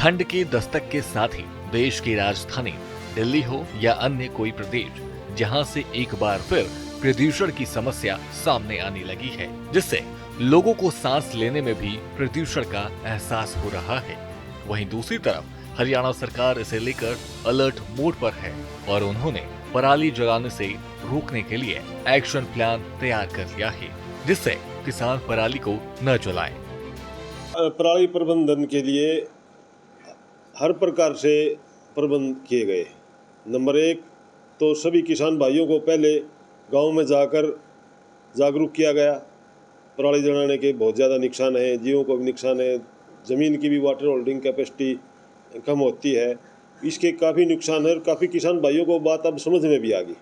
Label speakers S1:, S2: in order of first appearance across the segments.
S1: ठंड की दस्तक के साथ ही देश की राजधानी दिल्ली हो या अन्य कोई प्रदेश, जहां से एक बार फिर प्रदूषण की समस्या सामने आने लगी है, जिससे लोगों को सांस लेने में भी प्रदूषण का एहसास हो रहा है। वहीं दूसरी तरफ हरियाणा सरकार इसे लेकर अलर्ट मोड पर है और उन्होंने पराली जलाने से रोकने के लिए एक्शन प्लान तैयार कर लिया है, जिससे किसान पराली को न जलाएं।
S2: पराली प्रबंधन के लिए हर प्रकार से प्रबंध किए गए। नंबर 1 तो सभी किसान भाइयों को पहले गांव में जाकर जागरूक किया गया। पराली जलाने के बहुत ज़्यादा नुकसान है, जीवों को भी नुकसान है, ज़मीन की भी वाटर होल्डिंग कैपेसिटी कम होती है, इसके काफ़ी नुकसान है और काफ़ी किसान भाइयों को बात अब समझ में भी आ गई।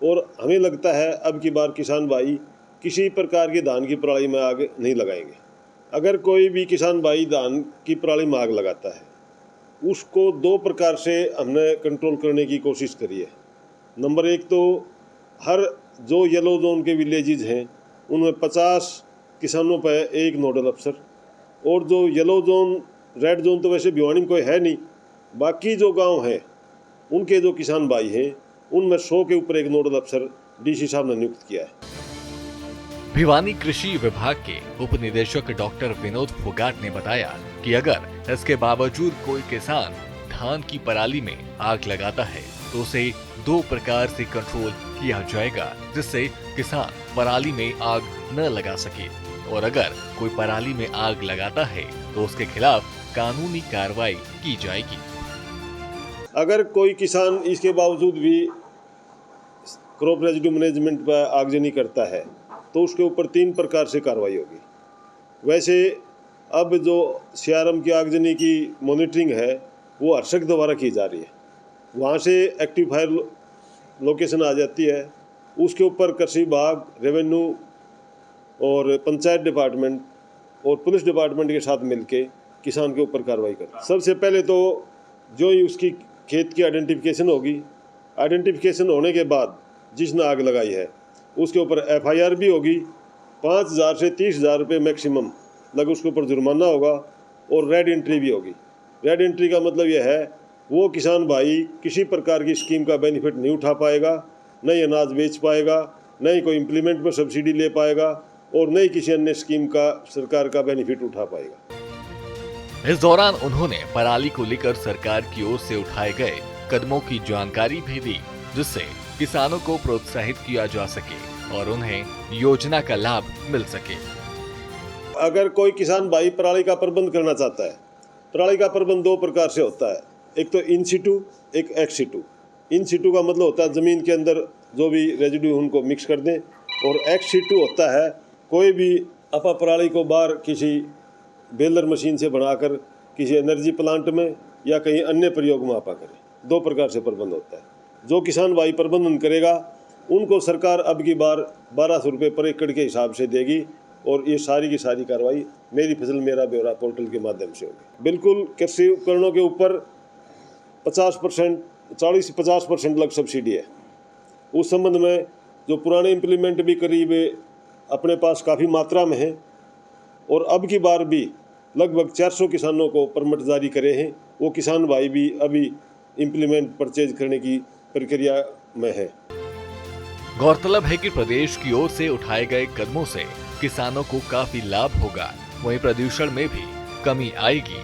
S2: और हमें लगता है अब की बार किसान भाई किसी प्रकार की धान की पराली में आग नहीं लगाएंगे। अगर कोई भी किसान भाई धान की पराली में आग लगाता है, उसको 2 प्रकार से हमने कंट्रोल करने की कोशिश करी है। नंबर 1 तो हर जो येलो जोन के विलेजेस हैं उनमें 50 किसानों पर एक नोडल अफसर, और जो येलो जोन रेड जोन तो वैसे भिवानी में कोई है नहीं, बाकी जो गांव हैं उनके जो किसान भाई हैं उनमें 100 के ऊपर एक नोडल अफसर डीसी साहब ने नियुक्त किया है।
S1: भिवानी कृषि विभाग के उप निदेशक डॉक्टर विनोद फोगाट ने बताया कि अगर इसके बावजूद कोई किसान धान की पराली में आग लगाता है तो उसे 2 प्रकार से कंट्रोल किया जाएगा, जिससे किसान पराली में आग न लगा सके, और अगर कोई पराली में आग लगाता है तो उसके खिलाफ कानूनी कार्रवाई की जाएगी।
S2: अगर कोई किसान इसके बावजूद भी क्रॉप रेजिड्यू मैनेजमेंट पर आगजनी करता है तो उसके ऊपर 3 प्रकार से कार्रवाई होगी। वैसे अब जो सीआरएम की आगजनी की मॉनिटरिंग है वो हर्षक द्वारा की जा रही है, वहाँ से एक्टिव फायर लोकेशन आ जाती है, उसके ऊपर कृषि विभाग, रेवेन्यू और पंचायत डिपार्टमेंट और पुलिस डिपार्टमेंट के साथ मिलके किसान के ऊपर कार्रवाई करते हैं। सबसे पहले तो जो ही उसकी खेत की आइडेंटिफिकेशन होगी, आइडेंटिफिकेशन होने के बाद जिसने आग लगाई है उसके ऊपर एफआईआर भी होगी, 5,000 से 30,000 रुपये मैक्सिमम लग उसके ऊपर जुर्माना होगा, और रेड एंट्री भी होगी। रेड एंट्री का मतलब यह है वो किसान भाई किसी प्रकार की स्कीम का बेनिफिट नहीं उठा पाएगा, न ही अनाज बेच पाएगा, न ही कोई इम्प्लीमेंट पर सब्सिडी ले पाएगा, और न ही किसी अन्य स्कीम का सरकार का बेनिफिट उठा पाएगा।
S1: इस दौरान उन्होंने पराली को लेकर सरकार की ओर से उठाए गए कदमों की जानकारी भी दी, जिससे किसानों को प्रोत्साहित किया जा सके और उन्हें योजना का लाभ मिल सके।
S2: अगर कोई किसान भाई पराली का प्रबंध करना चाहता है, पराली का प्रबंध 2 प्रकार से होता है, एक तो इन सिटू, एक एक्स सिटू। इन सिटू का मतलब होता है ज़मीन के अंदर जो भी रेजिड्यू उनको मिक्स कर दें, और एक्स सिटू होता है कोई भी अपा पराली को बाहर किसी बेलर मशीन से बनाकर किसी एनर्जी प्लांट में या कहीं अन्य प्रयोग में आपा करें। 2 प्रकार से प्रबंध होता है। जो किसान भाई प्रबंधन करेगा उनको सरकार अब की बार 1,200 रुपये पर एकड़ के हिसाब से देगी, और ये सारी की सारी कार्रवाई मेरी फसल मेरा ब्यौरा पोर्टल के माध्यम से होगी। बिल्कुल कृषि उपकरणों के ऊपर 50%, 40 से 50% लग सब्सिडी है। उस संबंध में जो पुराने इम्प्लीमेंट भी करीब अपने पास काफ़ी मात्रा में है, और अब की बार भी लगभग 400 किसानों को परमिट जारी करे हैं। वो किसान भाई भी अभी इम्प्लीमेंट परचेज करने की प्रक्रिया में है।
S1: गौरतलब है कि प्रदेश की ओर से उठाए गए कदमों से किसानों को काफी लाभ होगा, वहीं प्रदूषण में भी कमी आएगी,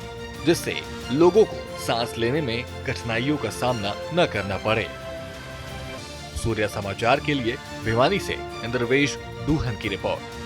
S1: जिससे लोगों को सांस लेने में कठिनाइयों का सामना न करना पड़े। सूर्य समाचार के लिए भिवानी से इंद्रवेश दूहन की रिपोर्ट।